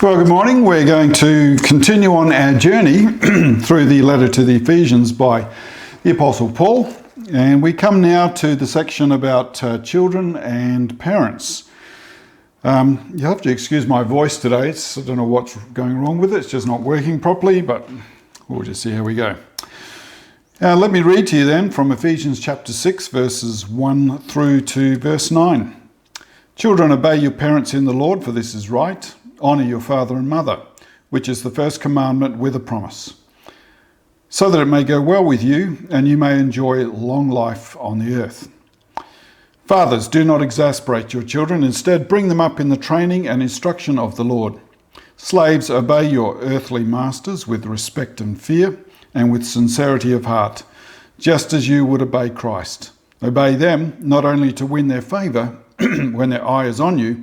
Well, good morning. We're going to continue on our journey through the letter to the Ephesians by the Apostle Paul. And we come now to the section about children and parents. You have to excuse my voice today. I don't know what's going wrong with it. It's just not working properly, but we'll just see how we go. Let me read to you then from Ephesians chapter 6, verses 1 through to verse 9. Children, obey your parents in the Lord, for this is right. Honour your father and mother, which is the first commandment with a promise, so that it may go well with you and you may enjoy long life on the earth. Fathers, do not exasperate your children. Instead, bring them up in the training and instruction of the Lord. Slaves, obey your earthly masters with respect and fear and with sincerity of heart, just as you would obey Christ. Obey them not only to win their favour when their eye is on you,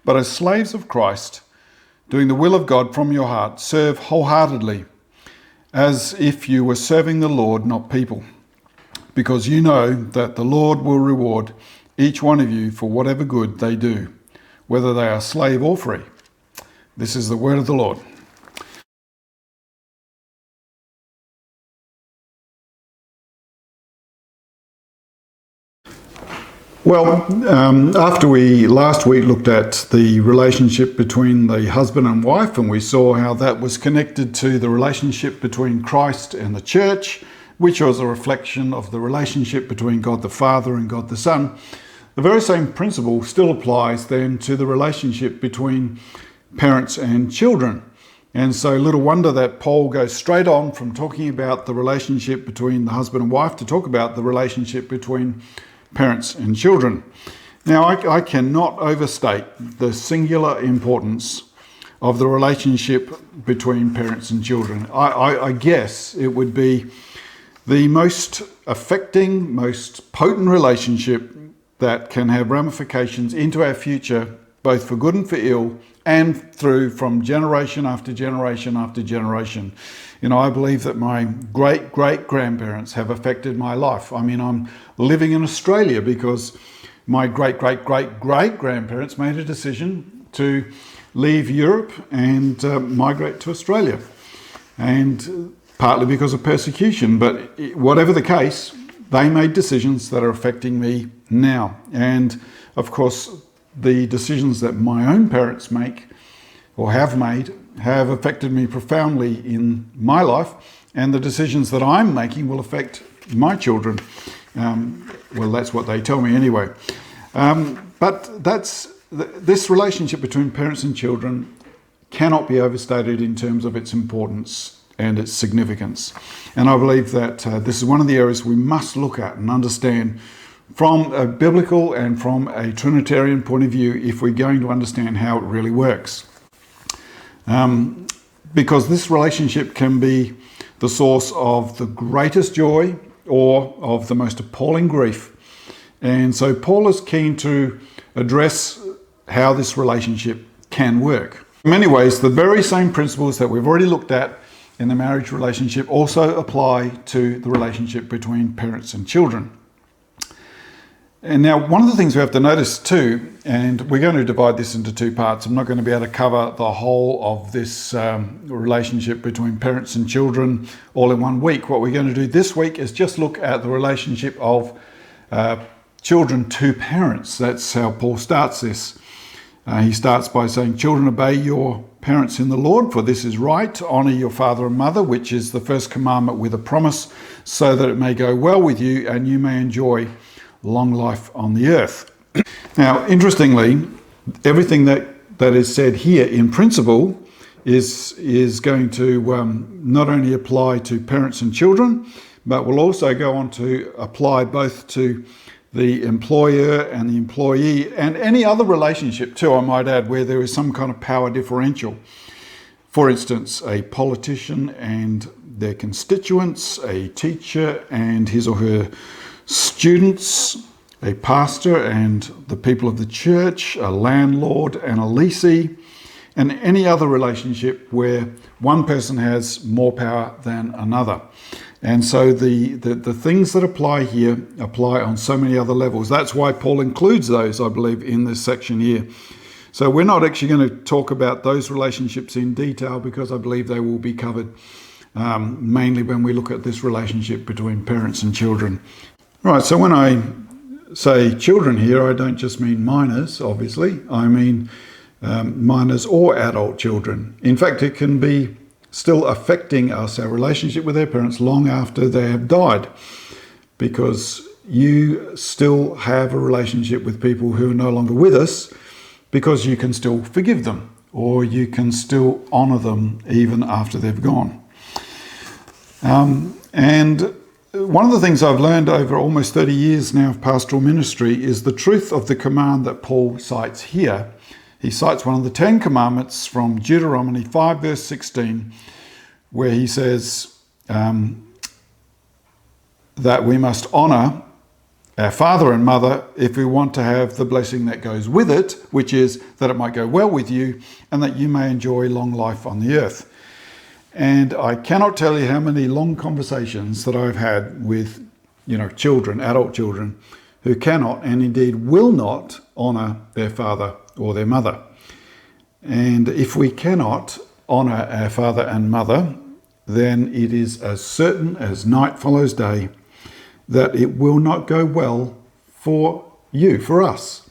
but as slaves of Christ, doing the will of God from your heart. Serve wholeheartedly, as if you were serving the Lord, not people, because you know that the Lord will reward each one of you for whatever good they do, whether they are slave or free. This is the word of the Lord. Well, after we last week looked at the relationship between the husband and wife, and we saw how that was connected to the relationship between Christ and the church, which was a reflection of the relationship between God the Father and God the Son, the very same principle still applies then to the relationship between parents and children. And so little wonder that Paul goes straight on from talking about the relationship between the husband and wife to talk about the relationship between parents and children. Now, I cannot overstate the singular importance of the relationship between parents and children. I guess it would be the most affecting, most potent relationship that can have ramifications into our future, both for good and for ill, and through from generation after generation after generation. You know, I believe that my great-great-grandparents have affected my life. I mean, I'm living in Australia because my great-great-great-great-grandparents made a decision to leave Europe and migrate to Australia. And partly because of persecution, but whatever the case, they made decisions that are affecting me now. And of course, the decisions that my own parents make or have made have affected me profoundly in my life, and the decisions that I'm making will affect my children. Well, that's what they tell me anyway. But this relationship between parents and children cannot be overstated in terms of its importance and its significance. And I believe that this is one of the areas we must look at and understand from a biblical and from a Trinitarian point of view if we're going to understand how it really works. Because this relationship can be the source of the greatest joy or of the most appalling grief. And so Paul is keen to address how this relationship can work. In many ways, the very same principles that we've already looked at in the marriage relationship also apply to the relationship between parents and children. And now, one of the things we have to notice too, and we're going to divide this into two parts. I'm not going to be able to cover the whole of this relationship between parents and children all in one week. What we're going to do this week is just look at the relationship of children to parents. That's how Paul starts this. He starts by saying, children, obey your parents in the Lord, for this is right. Honour your father and mother, which is the first commandment with a promise, so that it may go well with you and you may enjoy long life on the earth. Now, interestingly, everything that is said here in principle is going to not only apply to parents and children, but will also go on to apply both to the employer and the employee and any other relationship too, I might add, where there is some kind of power differential. For instance, a politician and their constituents, a teacher and his or her students, a pastor and the people of the church, a landlord and a leasee, and any other relationship where one person has more power than another. And so the things that apply here apply on so many other levels. That's why Paul includes those, I believe, in this section here. So we're not actually going to talk about those relationships in detail because I believe they will be covered mainly when we look at this relationship between parents and children. Right, so when I say children here, I don't just mean minors, obviously. I mean minors or adult children. In fact, it can be still affecting us, our relationship with their parents, long after they have died, because you still have a relationship with people who are no longer with us because you can still forgive them or you can still honour them even after they've gone. And one of the things I've learned over almost 30 years now of pastoral ministry is the truth of the command that Paul cites here. He cites one of the 10 commandments from Deuteronomy 5 verse 16, where he says that we must honour our father and mother if we want to have the blessing that goes with it, which is that it might go well with you and that you may enjoy long life on the earth. And I cannot tell you how many long conversations that I've had with, children, adult children, who cannot and indeed will not honour their father or their mother. And if we cannot honour our father and mother, then it is as certain as night follows day that it will not go well for you, for us.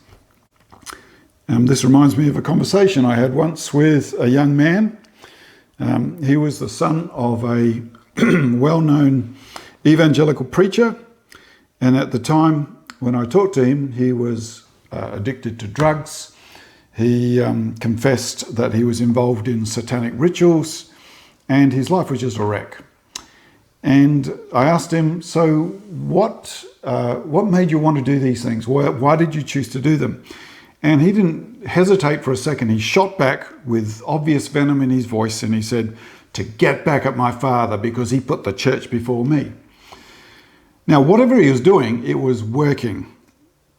This reminds me of a conversation I had once with a young man. He was the son of a well-known evangelical preacher, and at the time when I talked to him, he was addicted to drugs. He confessed that he was involved in satanic rituals, and his life was just a wreck. And I asked him, so what made you want to do these things? Why did you choose to do them? And he didn't hesitate for a second. He shot back with obvious venom in his voice, and he said, to get back at my father because he put the church before me. Now, whatever he was doing, it was working.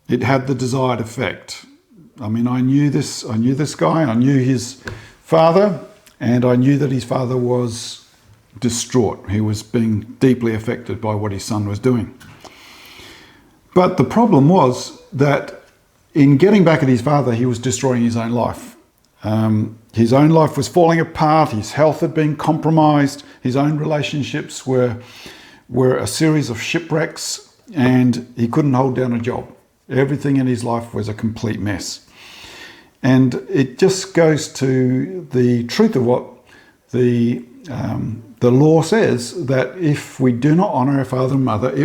It had the desired effect. I mean, I knew this guy, I knew his father, and I knew that his father was distraught. He was being deeply affected by what his son was doing. But the problem was that in getting back at his father, he was destroying his own life. His own life was falling apart, his health had been compromised, his own relationships were a series of shipwrecks, and he couldn't hold down a job. Everything in his life was a complete mess. And it just goes to the truth of what the law says, that if we do not honour our father and mother,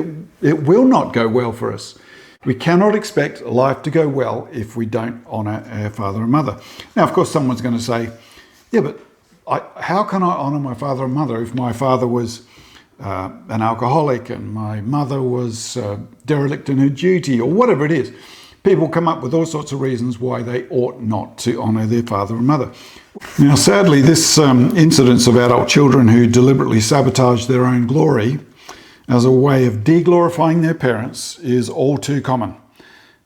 it will not go well for us. We cannot expect life to go well if we don't honour our father and mother. Now, of course, someone's going to say, yeah, but how can I honour my father and mother if my father was an alcoholic and my mother was derelict in her duty, or whatever it is? People come up with all sorts of reasons why they ought not to honour their father and mother. Now, sadly, this incidence of adult children who deliberately sabotage their own glory as a way of de-glorifying their parents is all too common.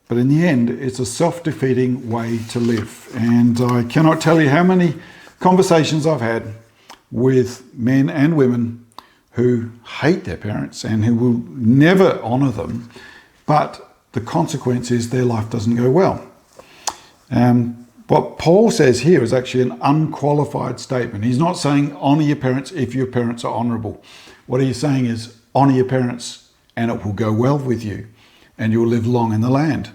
But in the end, it's a self-defeating way to live. And I cannot tell you how many conversations I've had with men and women who hate their parents and who will never honour them, but the consequence is their life doesn't go well. What Paul says here is actually an unqualified statement. He's not saying honour your parents if your parents are honourable. What he's saying is honour your parents and it will go well with you and you'll live long in the land.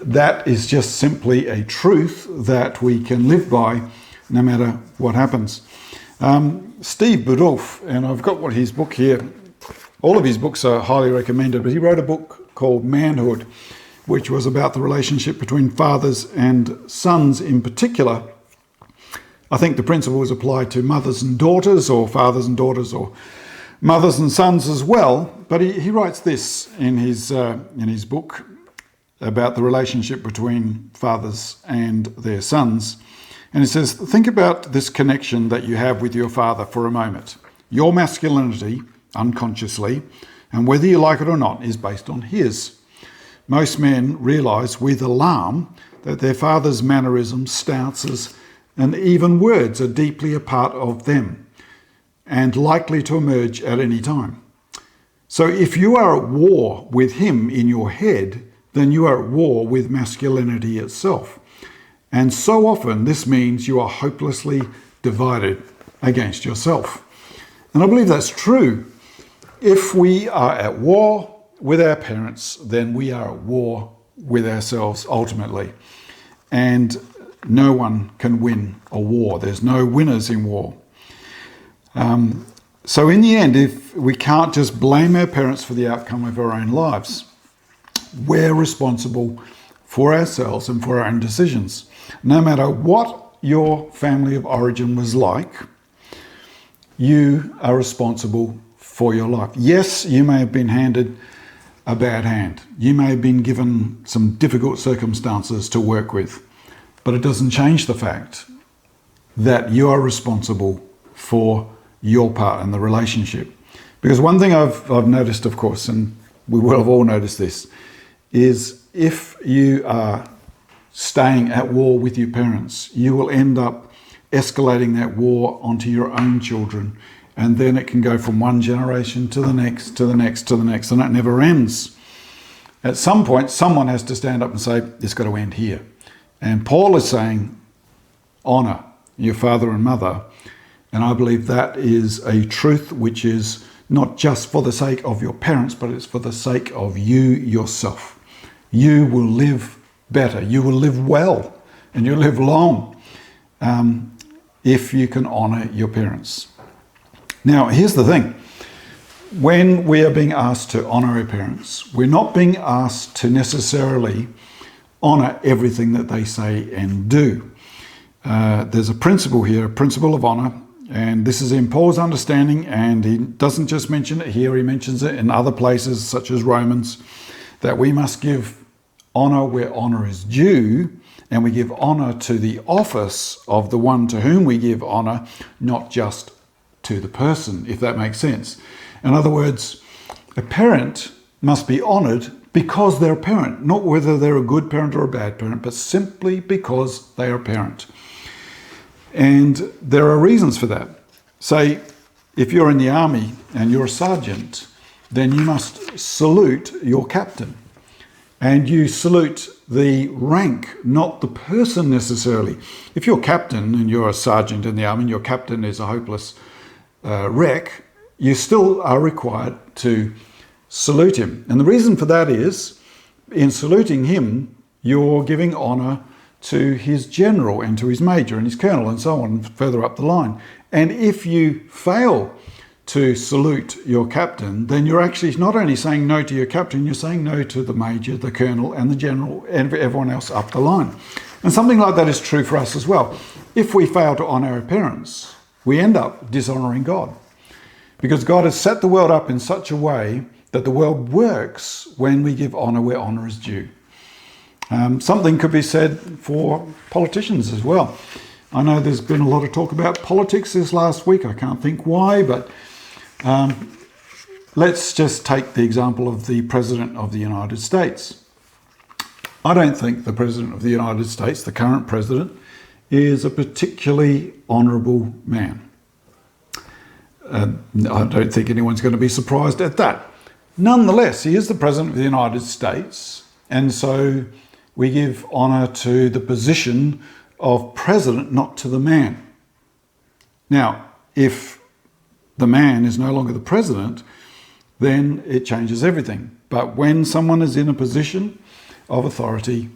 That is just simply a truth that we can live by no matter what happens. Steve Budolf, and I've got his book here. All of his books are highly recommended, but he wrote a book called Manhood, which was about the relationship between fathers and sons in particular. I think the principles apply to mothers and daughters, or fathers and daughters, or mothers and sons as well. But he writes this in his book about the relationship between fathers and their sons. And he says, think about this connection that you have with your father for a moment. Your masculinity, unconsciously, and whether you like it or not, is based on his. Most men realise with alarm that their father's mannerisms, stances, and even words are deeply a part of them and likely to emerge at any time. So if you are at war with him in your head, then you are at war with masculinity itself. And so often this means you are hopelessly divided against yourself. And I believe that's true. If we are at war with our parents, then we are at war with ourselves ultimately. And no one can win a war. There's no winners in war. So in the end, if we can't just blame our parents for the outcome of our own lives, we're responsible for ourselves and for our own decisions. No matter what your family of origin was like, you are responsible for your life. Yes, you may have been handed a bad hand. You may have been given some difficult circumstances to work with, but it doesn't change the fact that you are responsible for your part in the relationship. Because one thing I've noticed, of course, and we will have all noticed this, is if you are staying at war with your parents, you will end up escalating that war onto your own children, and then it can go from one generation to the next, to the next, to the next, and it never ends. At some point, someone has to stand up and say, it's got to end here. And Paul is saying, honour your father and mother. And I believe that is a truth which is not just for the sake of your parents, but it's for the sake of you yourself. You will live better, you will live well, and you'll live long if you can honour your parents. Now, here's the thing. When we are being asked to honour our parents, we're not being asked to necessarily honour everything that they say and do. There's a principle here, a principle of honour, and this is in Paul's understanding, and he doesn't just mention it here, he mentions it in other places such as Romans, that we must give honour where honour is due, and we give honour to the office of the one to whom we give honour, not just to the person, if that makes sense. In other words, a parent must be honoured because they're a parent, not whether they're a good parent or a bad parent, but simply because they are a parent. And there are reasons for that. Say, if you're in the army and you're a sergeant, then you must salute your captain. And you salute the rank, not the person necessarily. If you're captain and you're a sergeant in the army and your captain is a hopeless wreck, you still are required to salute him. And the reason for that is, in saluting him, you're giving honour to his general and to his major and his colonel and so on further up the line. And if you fail to salute your captain, then you're actually not only saying no to your captain, you're saying no to the major, the colonel and the general and everyone else up the line. And something like that is true for us as well. If we fail to honour our parents, we end up dishonouring God. Because God has set the world up in such a way that the world works when we give honour where honour is due. Something could be said for politicians as well. I know there's been a lot of talk about politics this last week. I can't think why, but let's just take the example of the President of the United States. I don't think the President of the United States, the current President, is a particularly honourable man. I don't think anyone's going to be surprised at that. Nonetheless, he is the President of the United States, and so we give honour to the position of President, not to the man. Now, if the man is no longer the President, then it changes everything. But when someone is in a position of authority,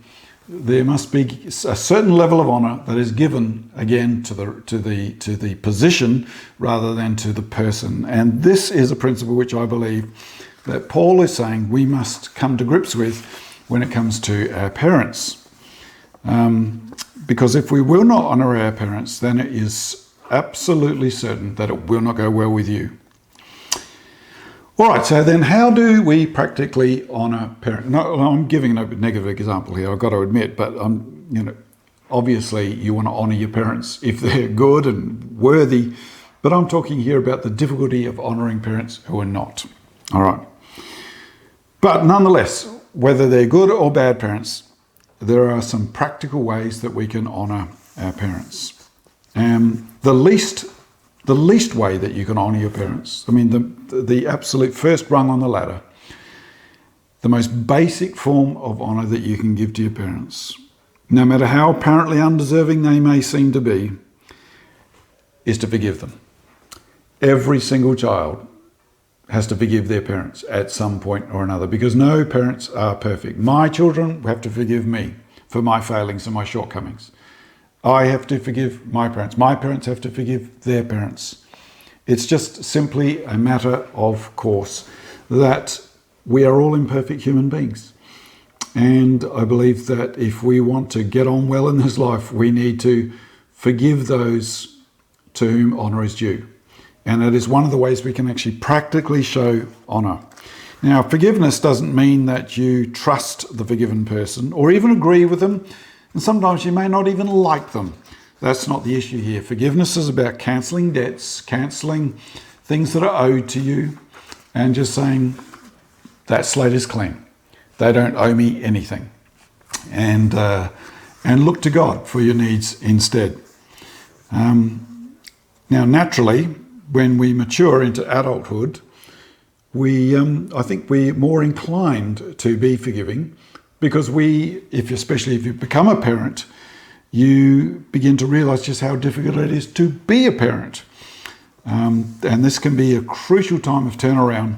there must be a certain level of honour that is given again to the position rather than to the person. And this is a principle which I believe that Paul is saying we must come to grips with when it comes to our parents. Because if we will not honour our parents, then it is absolutely certain that it will not go well with you. All right, so then how do we practically honour parents? No, I'm giving a negative example here, I've got to admit, but obviously you want to honour your parents if they're good and worthy, but I'm talking here about the difficulty of honouring parents who are not. All right. But nonetheless, whether they're good or bad parents, there are some practical ways that we can honour our parents. The least way that you can honour your parents, I mean the absolute first rung on the ladder, the most basic form of honour that you can give to your parents no matter how apparently undeserving they may seem to be, is to forgive them. Every single child has to forgive their parents at some point or another, because no parents are perfect. My children have to forgive me for my failings and my shortcomings. I have to forgive my parents. My parents have to forgive their parents. It's just simply a matter of course that we are all imperfect human beings. And I believe that if we want to get on well in this life, we need to forgive those to whom honour is due. And it is one of the ways we can actually practically show honour. Now, forgiveness doesn't mean that you trust the forgiven person or even agree with them. And sometimes you may not even like them. That's not the issue here. Forgiveness is about cancelling debts, cancelling things that are owed to you, and just saying, that slate is clean. They don't owe me anything. And look to God for your needs instead. Now, naturally, when we mature into adulthood, I think we're more inclined to be forgiving, because especially if you become a parent, you begin to realise just how difficult it is to be a parent. And this can be a crucial time of turnaround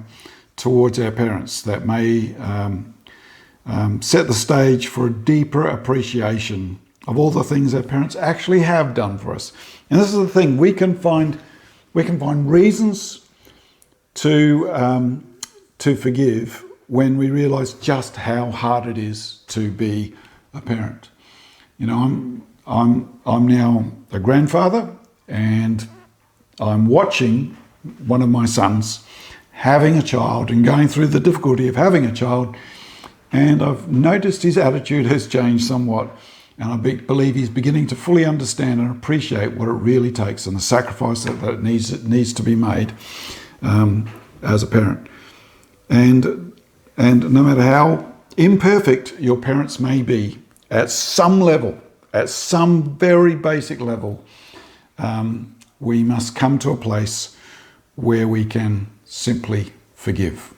towards our parents that may set the stage for a deeper appreciation of all the things our parents actually have done for us. And this is the thing, we can find reasons to forgive when we realise just how hard it is to be a parent. You know, I'm now a grandfather, and I'm watching one of my sons having a child and going through the difficulty of having a child, and I've noticed his attitude has changed somewhat, and I believe he's beginning to fully understand and appreciate what it really takes and the sacrifice that needs to be made as a parent. And no matter how imperfect your parents may be, at some level, at some very basic level, we must come to a place where we can simply forgive.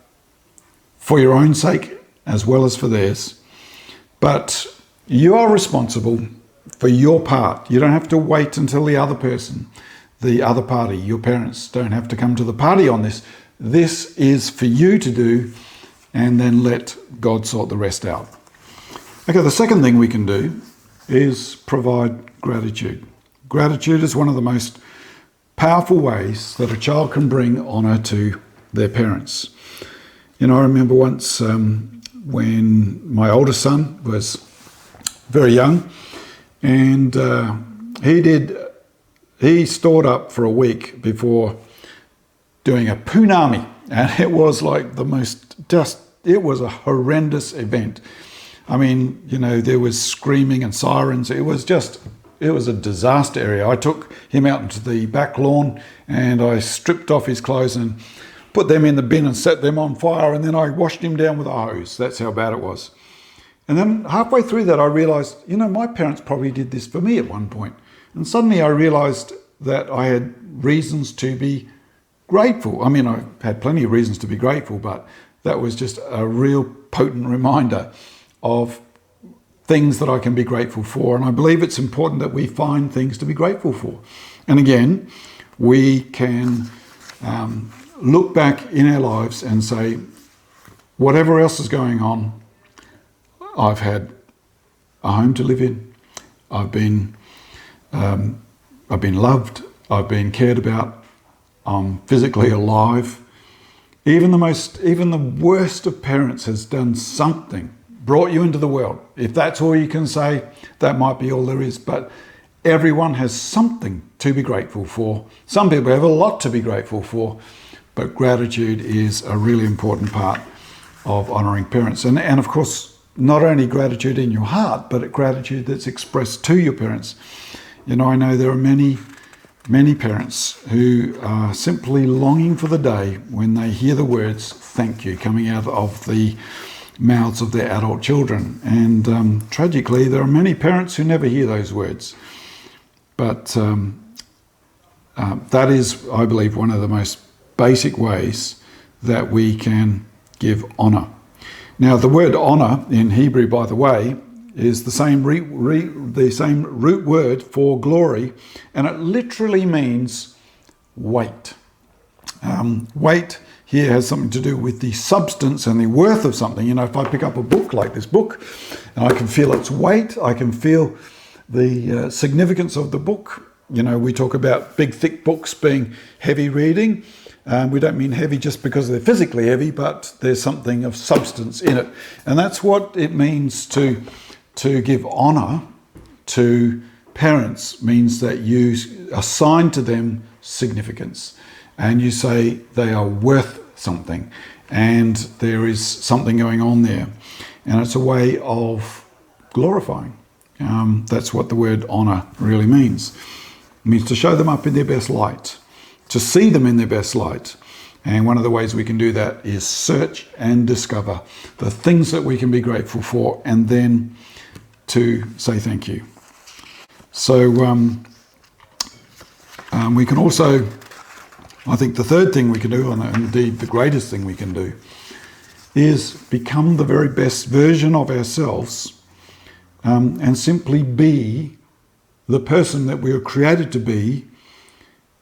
For your own sake, as well as for theirs. But you are responsible for your part. You don't have to wait until the other person, the other party, your parents, don't have to come to the party on this. This is for you to do, and then let God sort the rest out. Okay, the second thing we can do is provide gratitude. Gratitude is one of the most powerful ways that a child can bring honour to their parents. You know, I remember once when my oldest son was very young, and he stored up for a week before doing a punami, and it was like it was a horrendous event. I mean, you know, there was screaming and sirens. It was a disaster area. I took him out into the back lawn, and I stripped off his clothes and put them in the bin and set them on fire, and then I washed him down with a hose. That's how bad it was. And then halfway through that, I realised, you know, my parents probably did this for me at one point. And suddenly I realised that I had reasons to be grateful. I mean, I had plenty of reasons to be grateful, but that was just a real potent reminder of things that I can be grateful for. And I believe it's important that we find things to be grateful for. And again, we can look back in our lives and say, whatever else is going on, I've had a home to live in. I've been loved. I've been cared about. I'm physically alive. Even the worst of parents has done something, brought you into the world. If that's all you can say, that might be all there is. But everyone has something to be grateful for. Some people have a lot to be grateful for, but gratitude is a really important part of honouring parents. And of course, not only gratitude in your heart, but gratitude that's expressed to your parents. You know, I know there are many parents who are simply longing for the day when they hear the words "thank you" coming out of the mouths of their adult children. And tragically, there are many parents who never hear those words. But that is, I believe, one of the most basic ways that we can give honour. Now, the word honour in Hebrew, by the way, is the same root word for glory, and it literally means weight. Weight here has something to do with the substance and the worth of something. You know, if I pick up a book like this book, and I can feel its weight, I can feel the significance of the book. You know, we talk about big, thick books being heavy reading. We don't mean heavy just because they're physically heavy, but there's something of substance in it. And that's what it means to give honour to parents, means that you assign to them significance. And you say they are worth something, and there is something going on there. And it's a way of glorifying. That's what the word honour really means. It means to show them up in their best light, to see them in their best light. And one of the ways we can do that is search and discover the things that we can be grateful for, and then to say thank you. So we can also, I think the third thing we can do, and indeed the greatest thing we can do, is become the very best version of ourselves, and simply be the person that we were created to be,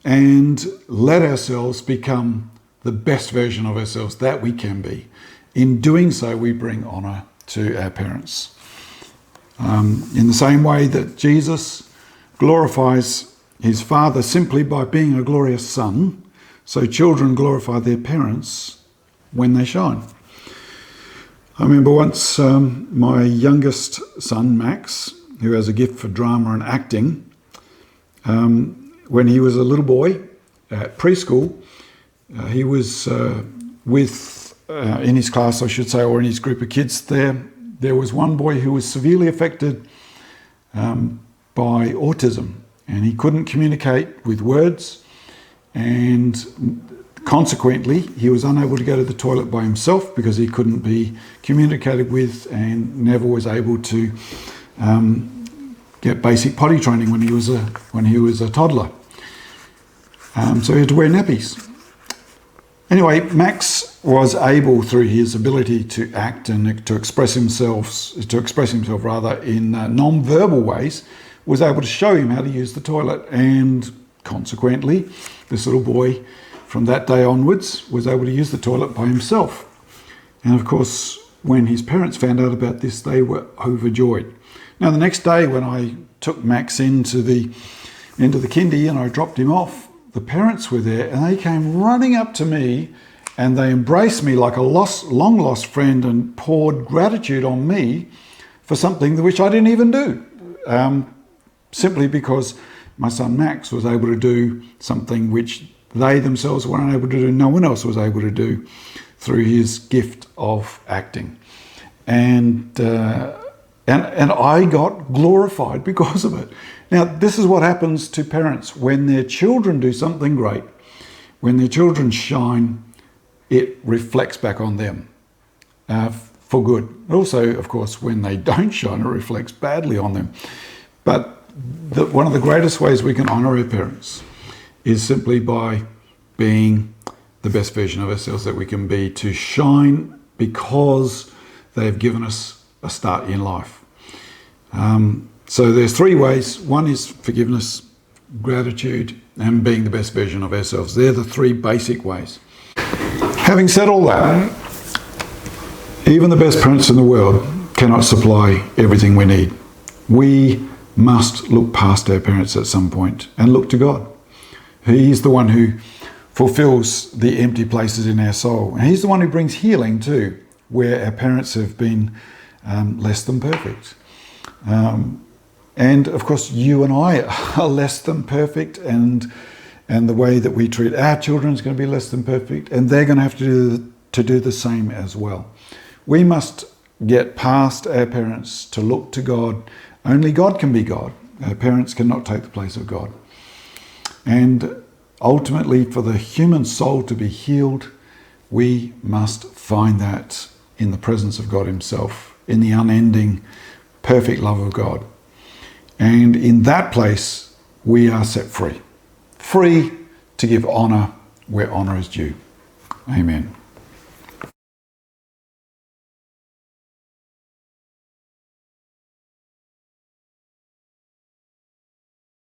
and let ourselves become the best version of ourselves that we can be. In doing so, we bring honour to our parents. In the same way that Jesus glorifies his Father simply by being a glorious son, so children glorify their parents when they shine. I remember once my youngest son, Max, who has a gift for drama and acting, when he was a little boy at preschool, he was in his class, I should say, or in his group of kids there. There was one boy who was severely affected by autism, and he couldn't communicate with words, and consequently he was unable to go to the toilet by himself because he couldn't be communicated with, and never was able to get basic potty training when he was a toddler. So he had to wear nappies. Anyway, Max was able, through his ability to act and to express himself in non-verbal ways, was able to show him how to use the toilet, and consequently, this little boy, from that day onwards, was able to use the toilet by himself. And of course, when his parents found out about this, they were overjoyed. Now, the next day, when I took Max into the kindy and I dropped him off, the parents were there, and they came running up to me, and they embraced me like a long lost friend, and poured gratitude on me for something which I didn't even do, simply because my son Max was able to do something which they themselves were unable to do, no one else was able to do, through his gift of acting. And I got glorified because of it. Now, this is what happens to parents when their children do something great. When their children shine, it reflects back on them for good. Also, of course, when they don't shine, it reflects badly on them. But one of the greatest ways we can honour our parents is simply by being the best version of ourselves that we can be, to shine because they've given us a start in life. So there's three ways. One is forgiveness, gratitude, and being the best version of ourselves. They're the three basic ways. Having said all that, even the best parents in the world cannot supply everything we need. We must look past our parents at some point and look to God. He's the one who fulfills the empty places in our soul. And he's the one who brings healing too, where our parents have been less than perfect. And of course, you and I are less than perfect, and the way that we treat our children is going to be less than perfect, and they're going to have to do the same as well. We must get past our parents to look to God. Only God can be God. Our parents cannot take the place of God. And ultimately, for the human soul to be healed, we must find that in the presence of God himself, in the unending, perfect love of God. And in that place, we are set free. Free to give honour where honour is due. Amen.